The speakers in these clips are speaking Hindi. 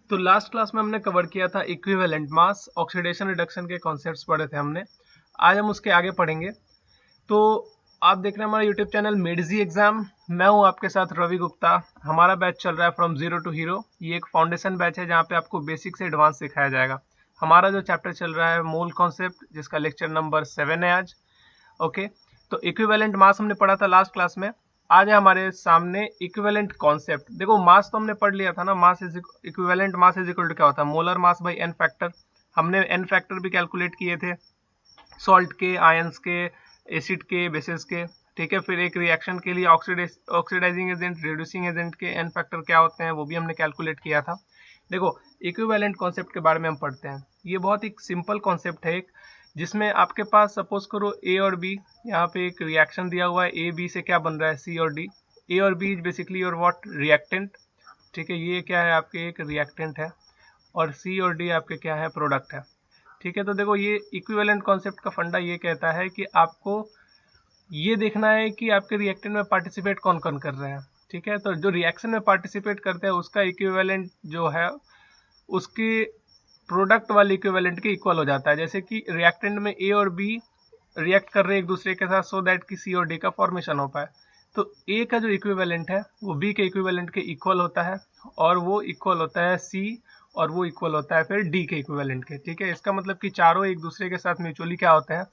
तो लास्ट क्लास में हमने कवर किया था इक्विवेलेंट मास, ऑक्सीडेशन रिडक्शन के कॉन्सेप्ट्स पढ़े थे हमने। आज हम उसके आगे पढ़ेंगे। तो आप देख रहे हैं हमारा यूट्यूब चैनल मेडजी एग्जाम। मैं हूं आपके साथ रवि गुप्ता। हमारा बैच चल रहा है फ्रॉम जीरो टू हीरो। ये एक फाउंडेशन बैच है जहां पे आपको बेसिक से एडवांस सिखाया जाएगा। हमारा जो चैप्टर चल रहा है मोल कॉन्सेप्ट, जिसका लेक्चर नंबर 7 है आज। ओके, तो इक्विवेलेंट मास हमने पढ़ा था लास्ट क्लास में। आज है हमारे सामने इक्विवेलेंट कॉन्सेप्ट। देखो मास तो हमने पढ़ लिया था ना, mass is equivalent mass is equal to क्या होता है, molar mass by n factor. हमने एन फैक्टर भी कैलकुलेट किए थे, सॉल्ट के, आयंस के, एसिड के, बेसिस के। ठीक है, फिर एक रिएक्शन के लिए ऑक्सीडाइजिंग एजेंट, रिड्यूसिंग एजेंट के एन फैक्टर क्या होते हैं वो भी हमने कैलकुलेट किया था। देखो इक्विवेलेंट कॉन्सेप्ट के बारे में हम पढ़ते हैं। ये बहुत ही सिंपल कॉन्सेप्ट है एक, जिसमें आपके पास सपोज करो ए और बी, यहाँ पे एक रिएक्शन दिया हुआ है, ए बी से क्या बन रहा है, सी और डी। ए और B is basically your what, reactant. ठीक है, ये क्या है आपके, एक रिएक्टेंट है, और सी और डी आपके क्या है, प्रोडक्ट है। ठीक है, तो देखो ये इक्विवेलेंट कॉन्सेप्ट का फंडा ये कहता है कि आपको ये देखना है कि आपके रिएक्टेंट में पार्टिसिपेट कौन कौन कर रहे हैं। ठीक है, तो जो रिएक्शन में पार्टिसिपेट करते हैं उसका इक्विवेलेंट जो है उसके प्रोडक्ट वाले इक्विवेलेंट के इक्वल हो जाता है। जैसे कि रिएक्टेंट में ए और बी रिएक्ट कर रहे हैं एक दूसरे के साथ सो दैट कि सी और डी का फॉर्मेशन हो पाए, तो ए का जो इक्विवेलेंट है वो बी के इक्विवेलेंट के इक्वल होता है, और वो इक्वल होता है सी, और वो इक्वल होता है फिर डी के इक्विवेलेंट के। ठीक है, इसका मतलब कि चारों एक दूसरे के साथ म्यूचुअली क्या होते हैं,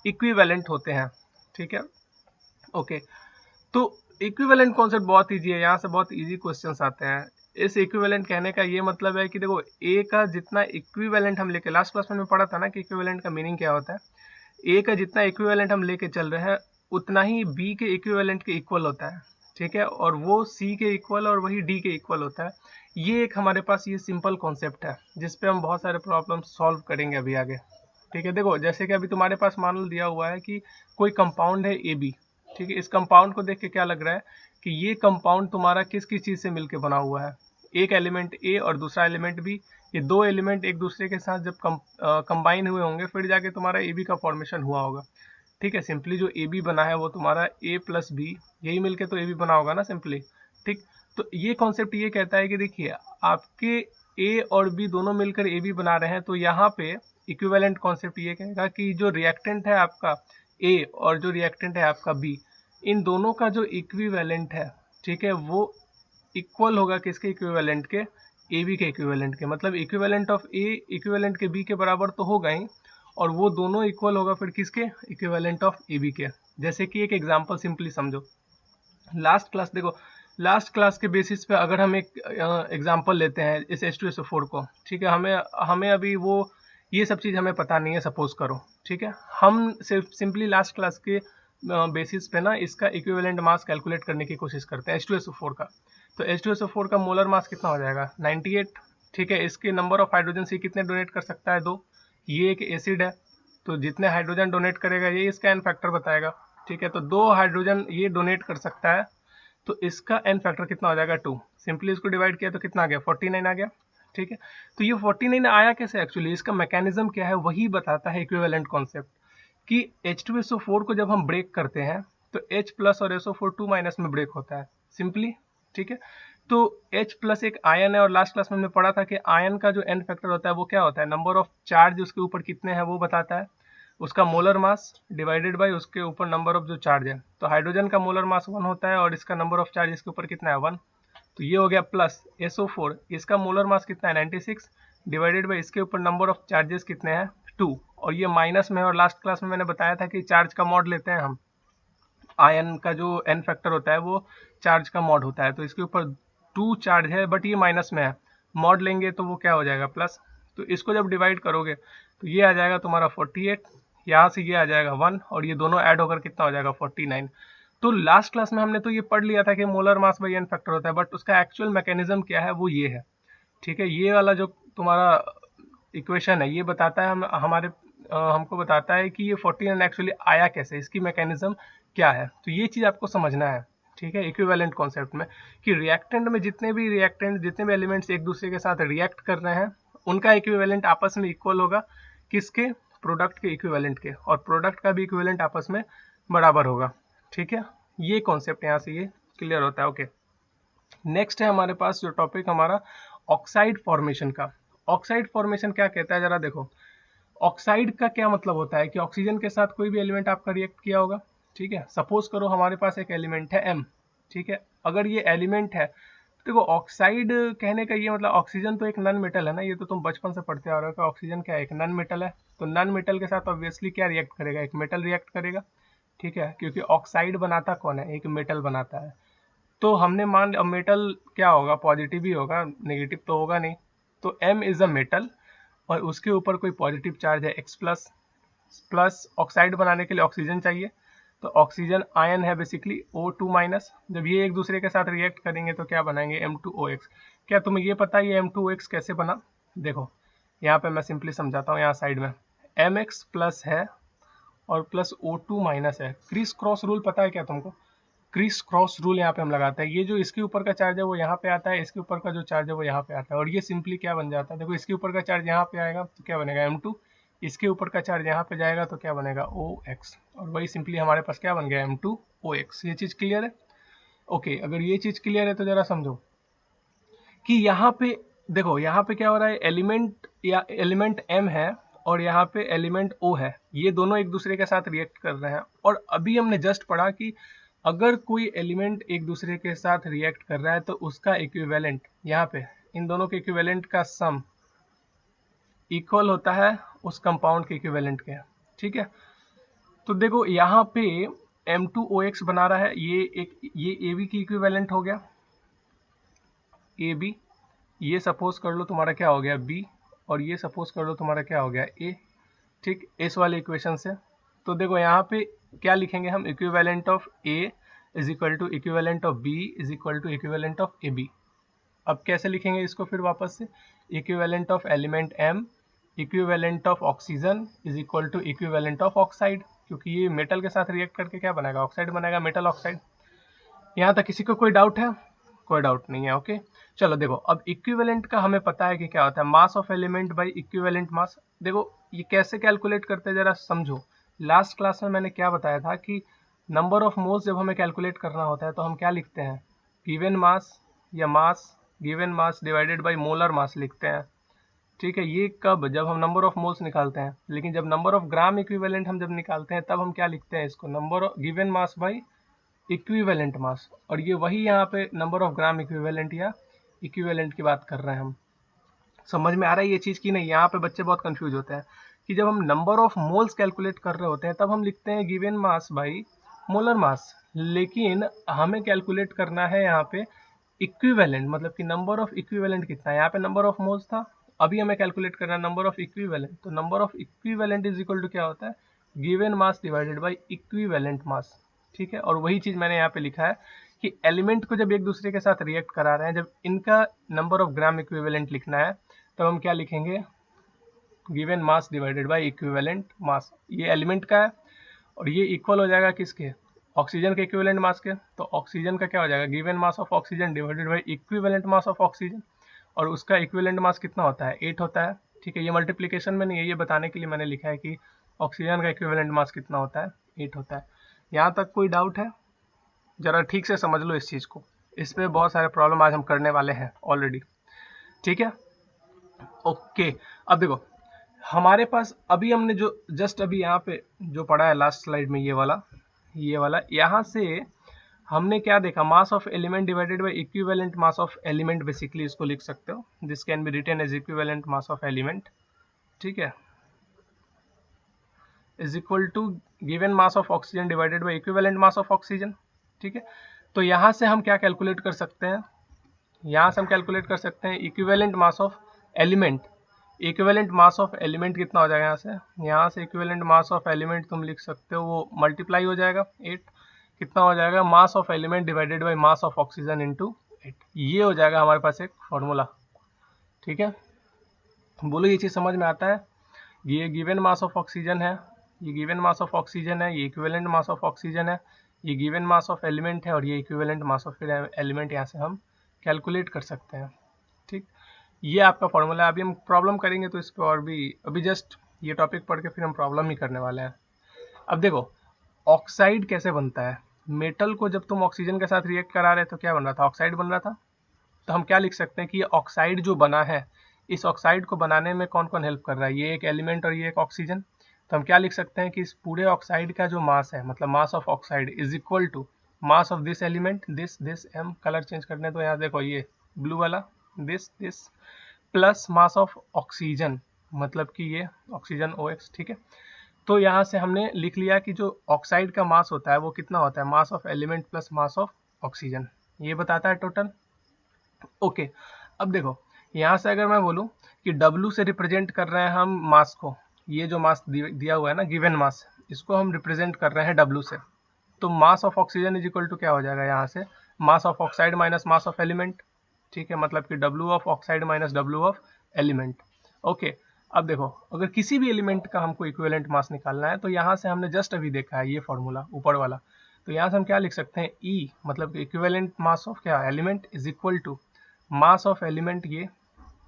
इक्विवेलेंट होते हैं। ठीक है, ओके। तो इक्विवेलेंट कॉन्सेप्ट बहुत ईजी है, यहाँ से बहुत ईजी क्वेश्चंस आते हैं। इस इक्विवेलेंट कहने का ये मतलब है कि देखो ए का जितना इक्विवेलेंट हम लेके, लास्ट क्लास में पढ़ा था ना कि इक्विवेलेंट का मीनिंग क्या होता है। ए का जितना इक्विवेलेंट हम लेके चल रहे हैं उतना ही बी के इक्विवेलेंट के इक्वल होता है। ठीक है, और वो सी के इक्वल और वही डी के इक्वल होता है। ये एक हमारे पास ये सिंपल कॉन्सेप्ट है जिसपे हम बहुत सारे प्रॉब्लम सॉल्व करेंगे अभी आगे। ठीक है, देखो जैसे कि अभी तुम्हारे पास मान लो दिया हुआ है कि कोई कंपाउंड है ए बी। ठीक है, इस कंपाउंड को देख के क्या लग रहा है कि ये कंपाउंड तुम्हारा किस किस चीज से मिलके बना हुआ है, एक एलिमेंट ए और दूसरा एलिमेंट बी। ये दो एलिमेंट एक दूसरे के साथ जब कंबाइन हुए होंगे फिर जाके तुम्हारा ए बी का फॉर्मेशन हुआ होगा। ठीक है, सिंपली जो ए बी बना है वो तुम्हारा ए प्लस बी, यही मिलके तो ए बी बना होगा ना सिंपली। ठीक, तो ये कॉन्सेप्ट ये कहता है कि देखिए आपके ए और बी दोनों मिलकर ए बी बना रहे हैं, तो यहाँ पे इक्विवेलेंट कॉन्सेप्ट ये कहेगा कि जो रिएक्टेंट है आपका ए और जो रिएक्टेंट है आपका बी, इन दोनों का जो इक्विवेलेंट है, ठीक है, वो इक्वल होगा किसके इक्विवेलेंट के, ए बी के इक्विवेलेंट के। मतलब इक्विवेलेंट ऑफ ए इक्विवेलेंट के बी के बराबर तो होगा ही, और वो दोनों इक्वल होगा फिर किसके, इक्विवेलेंट ऑफ ए बी के। जैसे कि एक एग्जांपल सिंपली समझो, लास्ट क्लास देखो, लास्ट क्लास के बेसिस पे अगर हम एक एग्जांपल लेते हैं इस H2SO4 को। ठीक है, हमें हमें अभी वो ये सब चीज़ हमें पता नहीं है सपोज करो। ठीक है, हम सिर्फ सिंपली लास्ट क्लास के बेसिस पे ना इसका इक्विवेलेंट मास कैलकुलेट करने की कोशिश करते हैं H2SO4 का। तो H2SO4 का मोलर मास कितना हो जाएगा, 98। ठीक है, इसके नंबर ऑफ हाइड्रोजन सी कितने डोनेट कर सकता है, 2। ये एक एसिड है, तो जितने हाइड्रोजन डोनेट करेगा ये इसका एन फैक्टर बताएगा। ठीक है, तो 2 हाइड्रोजन ये डोनेट कर सकता है, तो इसका एन फैक्टर कितना हो जाएगा, 2। सिंपली इसको डिवाइड किया तो कितना आ गया, 49 आ गया। ठीक है, तो ये 49 आया कैसे, एक्चुअली इसका मैकेनिज्म क्या है वही बताता है इक्विवेलेंट कॉन्सेप्ट, कि H2SO4 को जब हम ब्रेक करते हैं तो H प्लस और SO4 2 माइनस में ब्रेक होता है सिंपली। ठीक है, तो H प्लस एक आयन है, और लास्ट क्लास में हमने पढ़ा था कि आयन का जो एन फैक्टर होता है वो क्या होता है, नंबर ऑफ चार्ज उसके ऊपर कितने हैं वो बताता है, उसका मोलर मास डिवाइडेड बाय उसके ऊपर नंबर ऑफ जो चार्ज है। तो हाइड्रोजन का मोलर मास 1 होता है और इसका नंबर ऑफ चार्ज इसके ऊपर कितना है, 1। तो ये हो गया प्लस SO4, इसका मोलर मास कितना है, 96, डिवाइडेड बाय इसके ऊपर नंबर ऑफ चार्जेस कितने हैं, 2। और ये माइनस में है, और लास्ट क्लास में मैंने बताया था कि चार्ज का मॉड लेते हैं हम, आयन का जो एन फैक्टर होता है वो चार्ज का मॉड होता है, तो इसके ऊपर 2 चार्ज है बट ये माइनस में है, मॉड लेंगे तो वो क्या हो जाएगा, प्लस। तो इसको जब डिवाइड करोगे तो ये आ जाएगा तुम्हारा 48, यहाँ से ये आ जाएगा 1, और ये दोनों ऐड होकर कितना हो जाएगा, 49। तो लास्ट क्लास में हमने तो ये पढ़ लिया था कि molar mass by n factor होता है, बट उसका एक्चुअल मैकेनिज्म क्या है वो ये है। ठीक है, ये वाला जो तुम्हारा इक्वेशन है ये बताता है हमको बताता है कि ये 49 एक्चुअली आया कैसे, इसकी मैकेनिज्म क्या है। तो ये चीज़ आपको समझना है। ठीक है, इक्विवेलेंट कॉन्सेप्ट में कि रिएक्टेंट में जितने भी एलिमेंट्स एक दूसरे के साथ रिएक्ट कर रहे हैं उनका इक्विवेलेंट आपस में इक्वल होगा किसके, प्रोडक्ट के इक्विवेलेंट के, और प्रोडक्ट का भी इक्विवेलेंट आपस में बराबर होगा। ठीक है, ये कॉन्सेप्ट यहाँ से ये क्लियर होता है। ओके, नेक्स्ट है हमारे पास जो टॉपिक हमारा ऑक्साइड फॉर्मेशन का। ऑक्साइड फॉर्मेशन क्या कहता है जरा देखो। ऑक्साइड का क्या मतलब होता है कि ऑक्सीजन के साथ कोई भी एलिमेंट आपका रिएक्ट किया होगा, ठीक है। सपोज करो हमारे पास एक एलिमेंट है M, ठीक है। अगर ये एलिमेंट है, देखो ऑक्साइड कहने का ये मतलब ऑक्सीजन तो एक नॉन मेटल है ना, ये तो तुम बचपन से पढ़ते आ रहे हो कि ऑक्सीजन क्या है, एक नॉन मेटल है। तो नॉन मेटल के साथ ऑब्वियसली क्या रिएक्ट करेगा, एक मेटल रिएक्ट करेगा, ठीक है, क्योंकि ऑक्साइड बनाता कौन है, एक मेटल बनाता है। तो हमने मान लिया मेटल क्या होगा, पॉजिटिव ही होगा, नेगेटिव तो होगा नहीं। तो M इज अ मेटल और उसके ऊपर कोई पॉजिटिव चार्ज है X प्लस। प्लस ऑक्साइड बनाने के लिए ऑक्सीजन चाहिए, तो ऑक्सीजन आयन है बेसिकली O2 माइनस। जब ये एक दूसरे के साथ रिएक्ट करेंगे तो क्या बनाएंगे, M2OX। क्या तुम्हें ये पता है ये M2OX कैसे बना? देखो यहाँ पे मैं सिंपली समझाता हूँ। यहाँ साइड में MX प्लस है और प्लस O2 माइनस है। क्रिस क्रॉस रूल पता है क्या तुमको? क्रिस क्रॉस रूल यहाँ पे हम लगाते हैं। ये जो इसके ऊपर का चार्ज है वो यहाँ पे आता है, इसके ऊपर का जो चार्ज है वो यहाँ पे आता है, और ये सिंपली क्या बन जाता है, देखो इसके ऊपर का चार्ज यहाँ पे आएगा तो क्या बनेगा M2, इसके ऊपर का चार्ज यहाँ पे जाएगा तो क्या बनेगा OX, और वही सिंपली हमारे पास क्या बन गया M2OX। ये चीज क्लियर है? ओके, अगर ये चीज क्लियर है तो जरा समझो कि यहाँ पे देखो, यहाँ पे क्या हो रहा है, एलिमेंट या एलिमेंट M है और यहाँ पे एलिमेंट O है, ये दोनों एक दूसरे के साथ रिएक्ट कर रहे हैं। और अभी हमने जस्ट पढ़ा कि अगर कोई एलिमेंट एक दूसरे के साथ रिएक्ट कर रहा है तो उसका इक्विवेलेंट, यहाँ पे इन दोनों के इक्विवेलेंट का सम इक्वल होता है उस कंपाउंड के इक्विवेलेंट के, ठीक है। तो देखो यहाँ पे M2OX बना रहा है, ये AB की इक्विवेलेंट हो गया, AB। ये सपोज कर लो तुम्हारा क्या हो गया B, और ये सपोज कर लो तुम्हारा क्या हो गया A, ठीक, इस वाले इक्वेशन से। तो देखो यहाँ पे क्या लिखेंगे हम, equivalent of A is equal to equivalent of B is equal to equivalent of AB। अब कैसे लिखेंगे इसको फिर वापस से, equivalent of element M equivalent of oxygen is equal to equivalent of oxide, क्योंकि ये मेटल के साथ रिएक्ट करके क्या बनाएगा, ऑक्साइड बनाएगा, मेटल ऑक्साइड। यहाँ तक किसी को कोई डाउट है? कोई डाउट नहीं है, ओके। चलो देखो, अब इक्विवेलेंट का हमें पता है कि क्या होता है, मास ऑफ एलिमेंट बाय इक्विवेलेंट मास। देखो ये कैसे कैलकुलेट करते हैं जरा समझो। लास्ट क्लास में मैंने क्या बताया था कि नंबर ऑफ मोल्स जब हमें कैलकुलेट करना होता है तो हम क्या लिखते हैं, गिवन मास या मास गिवन mass divided by molar mass लिखते हैं, ठीक है। ये कब, जब हम नंबर ऑफ मोल्स निकालते हैं। लेकिन जब नंबर ऑफ ग्राम इक्विवेलेंट हम जब निकालते हैं तब हम क्या लिखते हैं इसको, number of given mass by equivalent मास। और ये वही यहाँ पे नंबर ऑफ ग्राम इक्विवेलेंट या इक्विवेलेंट की बात कर रहे हैं हम। समझ में आ रहा है ये चीज़ की नहीं? यहाँ पे बच्चे बहुत कंफ्यूज होते हैं कि जब हम नंबर ऑफ मोल्स कैलकुलेट कर रहे होते हैं तब हम लिखते हैं गिवन मास बाई मोलर मास, लेकिन हमें कैलकुलेट करना है यहाँ पे इक्विवेलेंट, मतलब कि नंबर ऑफ इक्विवेलेंट कितना है। यहाँ पे नंबर ऑफ मोल्स था, अभी हमें कैलकुलेट करना है नंबर ऑफ इक्विवेलेंट। तो number of equivalent is equal to क्या होता है, given mass divided by equivalent mass, ठीक है। और वही चीज़ मैंने यहाँ पे लिखा है कि एलिमेंट को जब एक दूसरे के साथ रिएक्ट करा रहे हैं, जब इनका नंबर ऑफ ग्राम इक्विवेलेंट लिखना है तब हम क्या लिखेंगे, given mass divided by equivalent मास। ये एलिमेंट का है और ये इक्वल हो जाएगा किसके, ऑक्सीजन के इक्विवेलेंट मास के। तो ऑक्सीजन का क्या हो जाएगा, given mass of oxygen divided by equivalent mass of oxygen, और उसका इक्विवेलेंट मास कितना होता है, 8 होता है, ठीक है। ये मल्टीप्लिकेशन में नहीं है, ये बताने के लिए मैंने लिखा है कि ऑक्सीजन का इक्विवेलेंट मास कितना होता है, 8 होता है। यहाँ तक कोई डाउट है? जरा ठीक से समझ लो इस चीज़ को, इस पे बहुत सारे प्रॉब्लम आज हम करने वाले हैं ऑलरेडी, ठीक है। ओके, अब देखो हमारे पास अभी हमने जो जस्ट अभी यहाँ पे जो पढ़ा है लास्ट स्लाइड में, ये वाला यहाँ से हमने क्या देखा, mass of element divided by equivalent mass of element, basically इसको लिख सकते हो, this can be written as equivalent mass of element, ठीक है, is equal to given mass of oxygen divided by equivalent mass of oxygen, ठीक है। तो यहाँ से हम क्या कैलकुलेट कर सकते हैं, यहाँ से हम कैलकुलेट कर सकते हैं equivalent mass of element. Equivalent mass of element कितना हो जाएगा, यहाँ से इक्विवेलेंट मास ऑफ एलिमेंट तुम लिख सकते हो, वो मल्टीप्लाई हो जाएगा 8, कितना हो जाएगा, मास of element divided by mass of oxygen into 8। ये हो जाएगा हमारे पास एक फॉर्मूला, ठीक है। बोलो ये चीज़ समझ में आता है? ये गिवन मास ऑफ ऑक्सीजन है, ये गिवन मास ऑफ ऑक्सीजन है, ये इक्विवेलेंट मास ऑफ ऑक्सीजन है, ये गिवन मास ऑफ एलिमेंट है, और ये इक्विवेलेंट मास ऑफ एलिमेंट यहाँ से हम कैलकुलेट कर सकते हैं, ठीक। ये आपका फॉर्मूला है। अभी हम प्रॉब्लम करेंगे तो इस पर और भी, अभी जस्ट ये टॉपिक पढ़ के फिर हम प्रॉब्लम ही करने वाले हैं। अब देखो ऑक्साइड कैसे बनता है, मेटल को जब तुम ऑक्सीजन के साथ रिएक्ट करा रहे तो क्या बन रहा था, ऑक्साइड बन रहा था, तो हम क्या लिख सकते हैं कि ये ऑक्साइड जो बना है, इस ऑक्साइड को बनाने में कौन कौन हेल्प कर रहा है, ये एक एलिमेंट और ये एक ऑक्सीजन। तो हम क्या लिख सकते हैं कि इस पूरे ऑक्साइड का जो मास है, मतलब mass of oxide is equal to mass of this element, this M, colour change करने तो यहाँ देखो ये ब्लू वाला, this plus mass of oxygen, मतलब कि ये ऑक्सीजन OH, ठीक है। तो यहाँ से हमने लिख लिया कि जो ऑक्साइड का मास होता है वो कितना होता है, मास of element plus mass of oxygen, ये बताता है टोटल। ओके, अब देखो यहाँ से अगर मैं बोलूँ कि W से रिप्रेजेंट कर रहे हैं हम मास को, ये जो मास दिया हुआ है ना, गिवन मास, इसको हम रिप्रेजेंट कर रहे हैं W से, तो mass of oxygen is equal to क्या हो जाएगा यहाँ से, mass of oxide minus mass of element, ठीक है, मतलब कि W of oxide minus W of element. Okay, अब देखो अगर किसी भी एलिमेंट का हमको इक्विवेलेंट मास निकालना है तो यहाँ से हमने जस्ट अभी देखा है ये फॉर्मूला ऊपर वाला, तो यहाँ से हम क्या लिख सकते हैं, E मतलब इक्विवेलेंट मास ऑफ क्या element is equal to mass of element, ये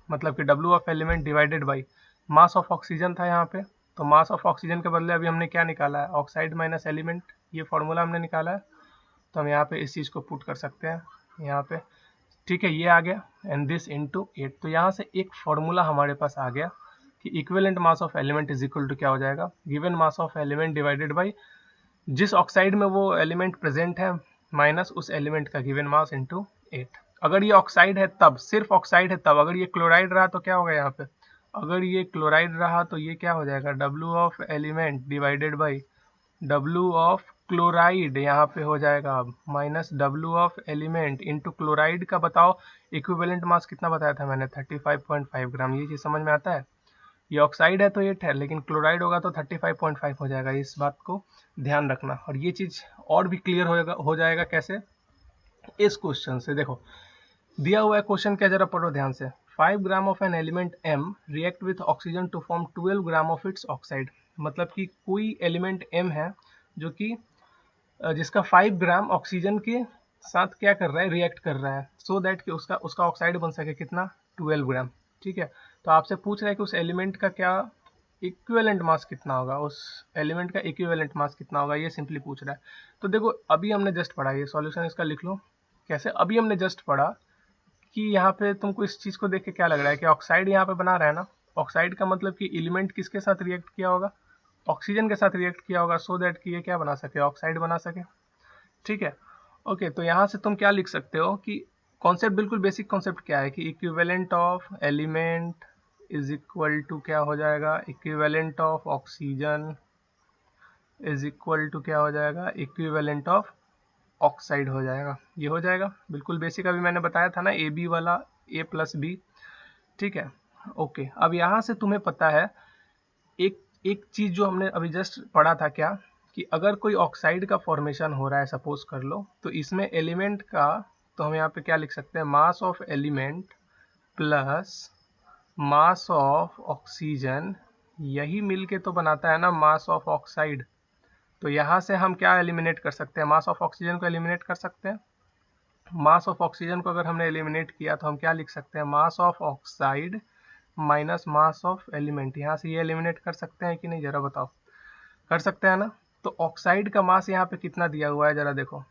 मतलब कि W of element divided by mass of oxygen था यहाँ पे, तो मास ऑफ ऑक्सीजन के बदले अभी हमने क्या निकाला है, ऑक्साइड माइनस एलिमेंट, ये फॉर्मूला हमने निकाला है। तो हम यहाँ पे इस चीज़ को पुट कर सकते हैं यहाँ पे, ठीक है, ये आ गया एंड दिस इनटू 8। तो यहाँ से एक फॉर्मूला हमारे पास आ गया कि equivalent mass of element is equal to क्या हो जाएगा, given mass of element divided by जिस ऑक्साइड में वो एलिमेंट प्रेजेंट है माइनस उस एलिमेंट का गिवन मास इनटू 8। अगर ये ऑक्साइड है तब, सिर्फ ऑक्साइड है तब, अगर ये क्लोराइड रहा तो क्या होगा यहाँ पे, अगर ये क्लोराइड रहा तो ये क्या हो जाएगा, W of element divided by W of chloride यहाँ पे हो जाएगा अब minus W of element into chloride का बताओ इक्विवेलेंट मास कितना बताया था मैंने, 35.5 ग्राम। ये चीज़ समझ में आता है, ये ऑक्साइड है तो 8 है, लेकिन क्लोराइड होगा तो 35.5 हो जाएगा, इस बात को ध्यान रखना। और ये चीज़ और भी क्लियर हो जाएगा कैसे, इस क्वेश्चन से। देखो दिया हुआ है क्वेश्चन, क्या जरा पढ़ो ध्यान से, 5 gram of an element M react with oxygen to form 12 gram of its oxide, मतलब कि कोई एलिमेंट M है जो कि जिसका 5 ग्राम ऑक्सीजन के साथ क्या कर रहा है, रिएक्ट कर रहा है, सो दैट कि उसका ऑक्साइड बन सके कितना, 12 ग्राम, ठीक है। तो आपसे पूछ रहा है कि उस एलिमेंट का क्या इक्विवेलेंट मास कितना होगा, उस एलिमेंट का इक्विवेलेंट मास कितना होगा, ये सिंपली पूछ रहा है। तो देखो अभी हमने जस्ट पढ़ा, ये सॉल्यूशन इसका लिख लो कैसे, अभी हमने जस्ट पढ़ा कि यहाँ पे तुमको इस चीज़ को देख के क्या लग रहा है कि ऑक्साइड यहाँ पे बना रहा है ना, ऑक्साइड का मतलब कि एलिमेंट किसके साथ रिएक्ट किया होगा, ऑक्सीजन के साथ रिएक्ट किया होगा, सो दैट कि ये क्या बना सके, ऑक्साइड बना सके, ठीक है। ओके, तो यहाँ से तुम क्या लिख सकते हो कि कॉन्सेप्ट, बिल्कुल बेसिक कॉन्सेप्ट क्या है कि equivalent of element is equal to क्या हो जाएगा, equivalent of oxygen is equal to क्या हो जाएगा, इक्विवेलेंट ऑफ ऑक्साइड हो जाएगा, ये हो जाएगा बिल्कुल बेसिक, अभी मैंने बताया था ना AB वाला A प्लस B, ठीक है। ओके, अब यहाँ से तुम्हें पता है एक चीज जो हमने अभी जस्ट पढ़ा था, क्या कि अगर कोई ऑक्साइड का फॉर्मेशन हो रहा है सपोज कर लो, तो इसमें एलिमेंट का, तो हम यहाँ पे क्या लिख सकते हैं, मास of element plus mass of oxygen, यही मिलके तो बनाता है ना मास ऑफ ऑक्साइड। तो यहाँ से हम क्या एलिमिनेट कर सकते हैं, मास ऑफ ऑक्सीजन को एलिमिनेट कर सकते हैं। मास ऑफ ऑक्सीजन को अगर हमने एलिमिनेट किया तो हम क्या लिख सकते हैं, मास of oxide minus mass of element, यहाँ से ये एलिमिनेट कर सकते हैं कि नहीं, जरा बताओ, कर सकते हैं ना। तो ऑक्साइड का मास यहाँ पे कितना दिया हुआ है, जरा देखो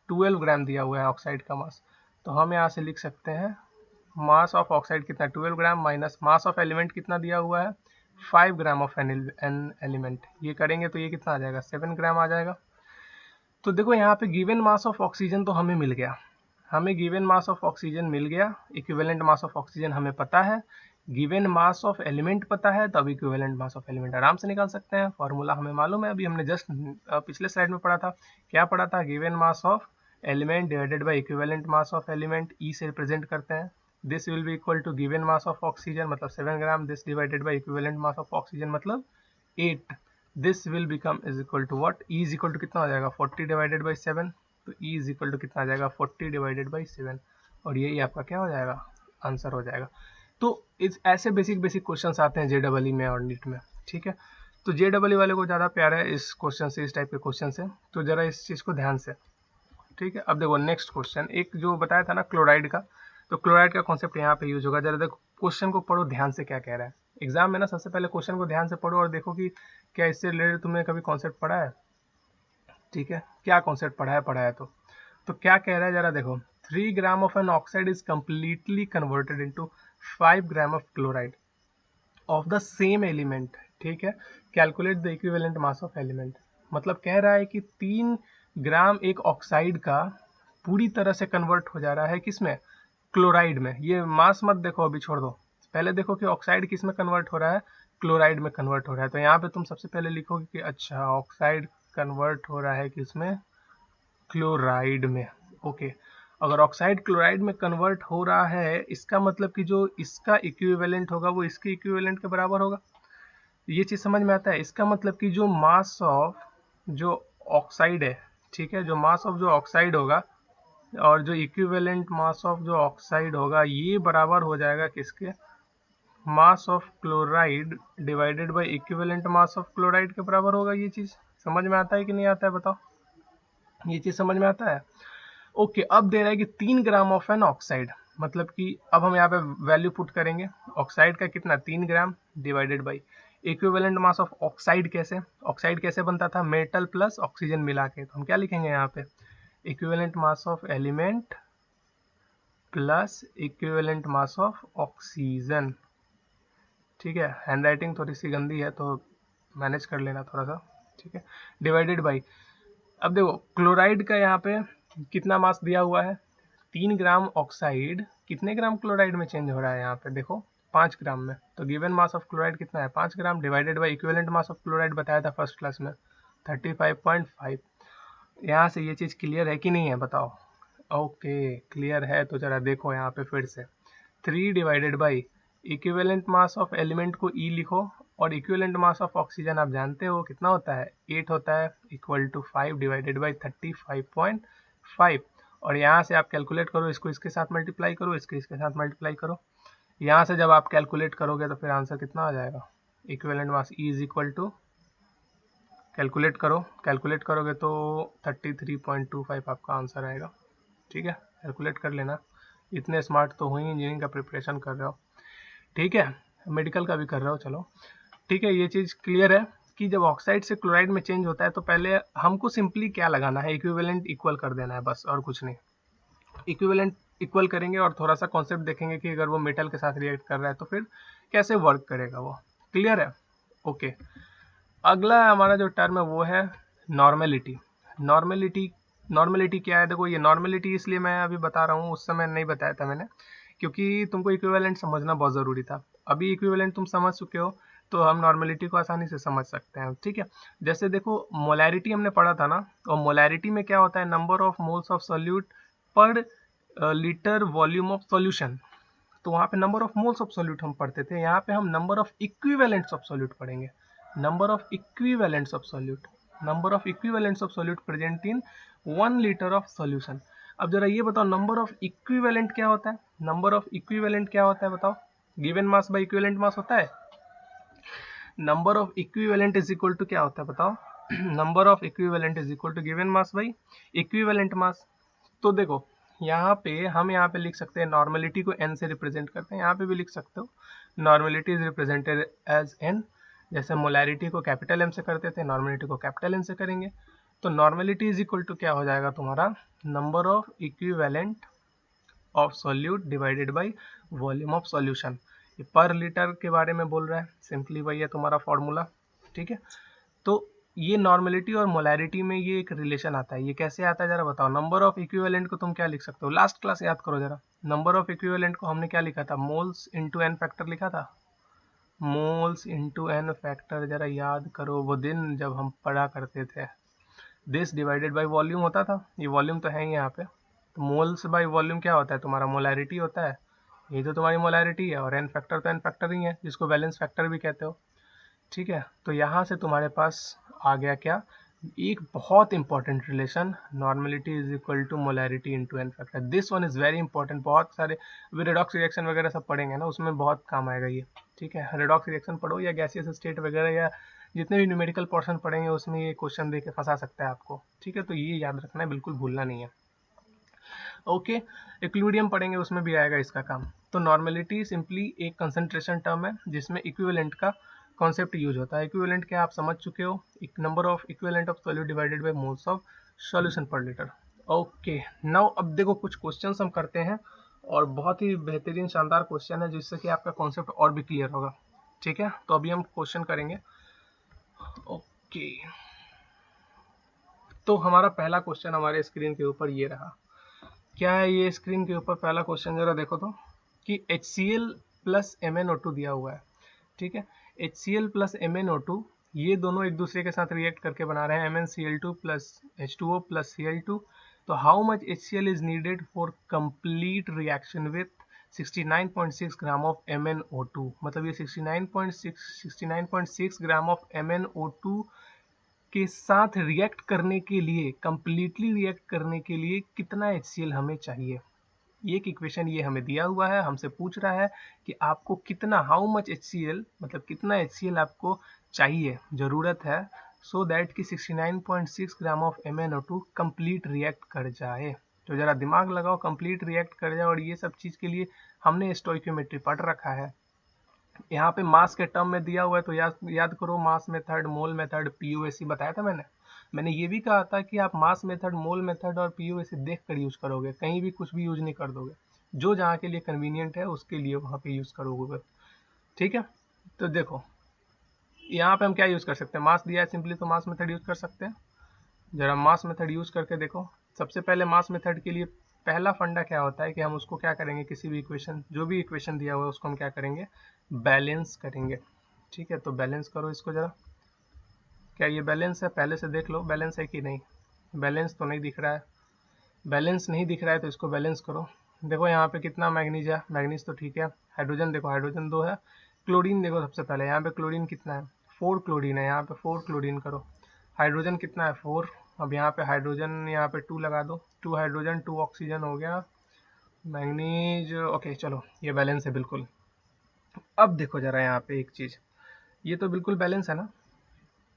12 ग्राम दिया हुआ है ऑक्साइड का मास, तो हम यहाँ से लिख सकते हैं मास ऑफ ऑक्साइड कितना 12 ग्राम माइनस मास ऑफ एलिमेंट कितना दिया हुआ है 5 ग्राम ऑफ एन एलिमेंट, ये करेंगे तो ये कितना आ जाएगा 7 ग्राम आ जाएगा। तो देखो यहाँ पे गिवन मास ऑफ ऑक्सीजन तो हमें मिल गया, हमें गिवन मास ऑफ ऑक्सीजन मिल गया, इक्विवेलेंट मास ऑफ ऑक्सीजन हमें पता है, गिवन मास ऑफ एलिमेंट पता है, तो अब इक्विवेलेंट मास ऑफ एलिमेंट आराम से निकाल सकते हैं, फॉर्मूला हमें मालूम है, अभी हमने जस्ट पिछले स्लाइड में पढ़ा था, क्या पढ़ा था, given mass of element divided by equivalent mass of element, E से रिप्रेजेंट करते हैं, this will be equal to given mass of oxygen मतलब 7 gram, this divided by equivalent mass of oxygen मतलब 8, this will become is equal to what, E is equal to कितना हो जाएगा 40 डिवाइडेड बाई 7, तो ई इज इक्वल टू कितना आ जाएगा 40 डिवाइडेड बाई 7, और यही आपका क्या हो जाएगा, आंसर हो जाएगा। तो इस ऐसे बेसिक क्वेश्चंस आते हैं JEE में और नीट में, ठीक है। तो JEE वाले को ज़्यादा प्यार है इस क्वेश्चन से, इस टाइप के क्वेश्चन से, तो जरा इस चीज़ को ध्यान से, ठीक है। अब देखो नेक्स्ट क्वेश्चन, एक जो बताया था ना क्लोराइड का, तो क्लोराइड का कॉन्सेप्ट यहाँ पे यूज होगा, जरा देखो क्वेश्चन को पढ़ो ध्यान से क्या कह रहा है एग्जाम में ना, सबसे पहले क्वेश्चन को ध्यान से पढ़ो और देखो कि क्या इससे रिलेटेड तुमने कभी कॉन्सेप्ट पढ़ा है, ठीक है, क्या कॉन्सेप्ट पढ़ा है तो क्या कह रहा है, जरा देखो 3 gram of an oxide is completely converted into 5 gram of chloride of the same element. ठीक है, calculate the equivalent mass of element. मतलब कह रहा है कि 3 ग्राम एक ऑक्साइड का पूरी तरह से कन्वर्ट हो जा रहा है किसमें, क्लोराइड में। ये मास मत देखो, अभी छोड़ दो, पहले देखो कि ऑक्साइड किस में कन्वर्ट हो रहा है, क्लोराइड में कन्वर्ट हो रहा है। तो यहाँ पे तुम सबसे पहले लिखोगे कि अच्छा ऑक्साइड कन्वर्ट हो रहा है किसमें, क्लोराइड में। ओके, अगर ऑक्साइड क्लोराइड में कन्वर्ट हो रहा है, इसका मतलब कि जो इसका इक्विवेलेंट होगा वो इसके इक्विवेलेंट के बराबर होगा। ये चीज समझ में आता है। इसका मतलब कि जो मास ऑफ जो ऑक्साइड है, ठीक है, जो मास ऑफ जो ऑक्साइड होगा और जो इक्विवेलेंट मास ऑफ जो ऑक्साइड होगा, ये बराबर हो जाएगा किसके, मास of chloride divided by equivalent mass of chloride के बराबर होगा। ये चीज समझ में आता है कि नहीं आता है, बताओ। ये चीज समझ में आता है। ओके, अब दे रहा है कि 3 ग्राम ऑफ एन ऑक्साइड, मतलब कि अब हम यहाँ पे वैल्यू पुट करेंगे ऑक्साइड का कितना, 3 ग्राम divided by equivalent mass of oxide. कैसे, ऑक्साइड कैसे बनता था, मेटल प्लस ऑक्सीजन मिला के। तो हम क्या लिखेंगे यहाँ पे, equivalent mass of element plus equivalent mass of oxygen. ठीक है, हैंडराइटिंग थोड़ी सी गंदी है तो मैनेज कर लेना थोड़ा सा, ठीक है, डिवाइडेड बाई। अब देखो क्लोराइड का यहाँ पे कितना मास दिया हुआ है, 3 ग्राम ऑक्साइड कितने ग्राम क्लोराइड में चेंज हो रहा है, यहाँ पे देखो 5 ग्राम में। तो गिवन मास ऑफ क्लोराइड कितना है, 5 gram, divided by equivalent mass of chloride बताया था फर्स्ट क्लास में 35.5। यहाँ से ये चीज क्लियर है कि नहीं है, बताओ। ओके, क्लियर है तो जरा देखो यहाँ पे फिर से 3 divided by equivalent mass of element को E लिखो, और इक्विवेलेंट मास ऑफ ऑक्सीजन आप जानते हो कितना होता है, 8 होता है, इक्वल टू 5 डिवाइडेड बाई 35.5। और यहाँ से आप कैलकुलेट करो, इसको इसके साथ मल्टीप्लाई करो, इसके इसके साथ मल्टीप्लाई करो। यहाँ से जब आप कैलकुलेट करोगे तो फिर आंसर कितना आ जाएगा, equivalent mass E is equal to, calculate करो, कैलकुलेट करोगे तो 33.25 आपका आंसर आएगा। ठीक है, कैलकुलेट कर लेना, इतने स्मार्ट तो हुई, इंजीनियरिंग का प्रिपरेशन कर रहे हो, ठीक है, मेडिकल का भी कर रहे हो, चलो ठीक है। ये चीज़ क्लियर है कि जब ऑक्साइड से क्लोराइड में चेंज होता है तो पहले हमको सिंपली क्या लगाना है, इक्विवेलेंट इक्वल कर देना है बस, और कुछ नहीं। इक्विवेलेंट इक्वल करेंगे और थोड़ा सा कॉन्सेप्ट देखेंगे कि अगर वो मेटल के साथ रिएक्ट कर रहा है तो फिर कैसे वर्क करेगा वो, क्लियर है। ओके, अगला हमारा जो टर्म है वो है नॉर्मेलिटी। नॉर्मेलिटी, नॉर्मेलिटी क्या है, देखो ये नॉर्मेलिटी इसलिए मैं अभी बता रहा हूँ, उस समय नहीं बताया था मैंने, क्योंकि तुमको इक्विवेलेंट समझना बहुत ज़रूरी था। अभी इक्विवेलेंट तुम समझ चुके हो तो हम नॉर्मेलिटी को आसानी से समझ सकते हैं, ठीक है। जैसे देखो मोलैरिटी हमने पढ़ा था ना, और मोलैरिटी में क्या होता है, number of moles of solute per litre volume of solution. तो वहाँ पे number of moles of solute हम पढ़ते थे, यहाँ पे हम number of equivalents of solute पढ़ेंगे। Number of equivalents of solute, number of equivalents of solute present in 1 litre of solution. अब जरा ये बताओ नंबर ऑफ इक्विवेलेंट क्या होता है, नंबर ऑफ इक्विवेलेंट क्या होता है बताओ, given mass by equivalent mass होता है। Number of equivalent is equal to क्या होता है बताओ, number of equivalent is equal to given mass by equivalent mass. तो देखो यहाँ पे हम यहाँ पे लिख सकते हैं नॉर्मेलिटी को n से रिप्रेजेंट करते हैं, यहाँ पे भी लिख सकते हो normality is represented as n। जैसे मोलैरिटी को कैपिटल M से करते थे, नॉर्मेलिटी को कैपिटल N से करेंगे। तो नॉर्मेलिटी इज इक्वल टू क्या हो जाएगा तुम्हारा, number of equivalent of solute divided by volume of solution. ये पर लीटर के बारे में बोल रहा है, सिंपली वही है तुम्हारा फॉर्मूला, ठीक है। तो ये नॉर्मेलिटी और मोलैरिटी में ये एक रिलेशन आता है, ये कैसे आता है जरा बताओ। नंबर ऑफ इक्विवेलेंट को तुम क्या लिख सकते हो, लास्ट क्लास याद करो जरा, नंबर ऑफ इक्विवेलेंट को हमने क्या लिखा था, मोल्स इंटू एन फैक्टर लिखा था, मोल्स इंटू एन फैक्टर, जरा याद करो वो दिन जब हम पढ़ा करते थे। दिस डिवाइडेड बाई वॉल्यूम होता था, ये वॉल्यूम तो है ही यहाँ पे। तो मोल्स बाई वॉल्यूम क्या होता है तुम्हारा, मोलैरिटी होता है, ये तो तुम्हारी मोलैरिटी है, और एन फैक्टर तो एन फैक्टर ही है, जिसको वैलेंस फैक्टर भी कहते हो, ठीक है। तो यहाँ से तुम्हारे पास आ गया क्या, एक बहुत important relation, normality is equal to molarity into n factor. This one is very important, बहुत सारे अभी रेडॉक्स रिएक्शन वगैरह सब पढ़ेंगे ना, उसमें बहुत काम आएगा ये, ठीक है। रेडॉक्स रिएक्शन पढ़ो या गैसियस स्टेट वगैरह, या जितने भी न्यूमेरिकल पोर्शन पढ़ेंगे उसमें ये क्वेश्चन दे के फंसा सकता है आपको, ठीक है। तो ये याद रखना है, बिल्कुल भूलना नहीं है। ओके, इक्विलिब्रियम पढ़ेंगे उसमें भी आएगा इसका काम। तो नॉर्मेलिटी सिंपली एक कंसंट्रेशन टर्म है जिसमें इक्विवेलेंट का कॉन्सेप्ट यूज होता है। इक्विवेलेंट क्या आप समझ चुके हो, एक number of equivalent of solute divided by moles of solution पर लीटर। ओके, नाउ अब देखो कुछ क्वेश्चंस हम करते हैं और बहुत ही बेहतरीन शानदार क्वेश्चन है जिससे कि आपका कॉन्सेप्ट और भी क्लियर होगा। ठीक है, तो अभी हम क्वेश्चन करेंगे। ओके, तो हमारा पहला क्वेश्चन हमारे स्क्रीन के ऊपर ये रहा। क्या है ये स्क्रीन के ऊपर पहला क्वेश्चन, जरा देखो तो, कि HCl प्लस MnO2 दिया हुआ है। ठीक है, HCl प्लस MnO2 ये दोनों एक दूसरे के साथ रिएक्ट करके बना रहे हैं MnCl2 plus H2O plus Cl2। तो how much HCl is needed for complete reaction with 69.6 gram of MnO2। मतलब ये 69.6 ग्राम ऑफ MnO2 के साथ रिएक्ट करने के लिए, कंप्लीटली रिएक्ट करने के लिए कितना HCl हमें चाहिए। एक इक्वेशन ये हमें दिया हुआ है, हमसे पूछ रहा है कि आपको कितना, हाउ मच HCl, मतलब कितना HCl आपको चाहिए, जरूरत है, सो दैट कि 69.6 gram of MnO2 complete react कर जाए। तो जरा दिमाग लगाओ, कंप्लीट रिएक्ट कर जाए, और ये सब चीज के लिए हमने स्टोइकियोमेट्री पढ़ रखा है। यहाँ पे मास के टर्म में दिया हुआ है, तो याद करो, मास मेथड, मोल मेथड, पीओएसी बताया था मैंने ये भी कहा था कि आप मास मेथड, मोल मेथड और पीओएसी देख कर यूज करोगे, कहीं भी कुछ भी यूज नहीं कर दोगे, जो जहाँ के लिए कन्वीनियंट है उसके लिए वहाँ पे यूज करोगे। ठीक है, तो देखो यहाँ पे हम क्या यूज कर सकते हैं, मास दिया है सिंपली, तो मास मेथड यूज कर सकते हैं। जरा मास मेथड यूज करके देखो। सबसे पहले मास मेथड के लिए पहला फंडा क्या होता है कि हम उसको क्या करेंगे, किसी भी इक्वेशन, जो भी इक्वेशन दिया हुआ है उसको हम क्या करेंगे, बैलेंस करेंगे। ठीक है, तो बैलेंस करो इसको जरा। क्या ये बैलेंस है, पहले से देख लो बैलेंस है कि नहीं। बैलेंस तो नहीं दिख रहा है, बैलेंस नहीं दिख रहा है, तो इसको बैलेंस करो। देखो यहाँ पे कितना मैग्नीज है, मैग्नीज तो ठीक है। हाइड्रोजन देखो, हाइड्रोजन 2 है। क्लोरीन देखो, सबसे पहले यहाँ पे क्लोरीन कितना है, 4 क्लोरीन है, यहाँ पे 4 क्लोरीन करो। हाइड्रोजन कितना है, 4। अब यहाँ पे हाइड्रोजन, यहाँ पे 2 लगा दो, 2 हाइड्रोजन 2 ऑक्सीजन हो गया। मैग्नीज, ओके चलो ये बैलेंस है बिल्कुल। अब देखो जरा यहाँ पे एक चीज, ये तो बिल्कुल बैलेंस है ना।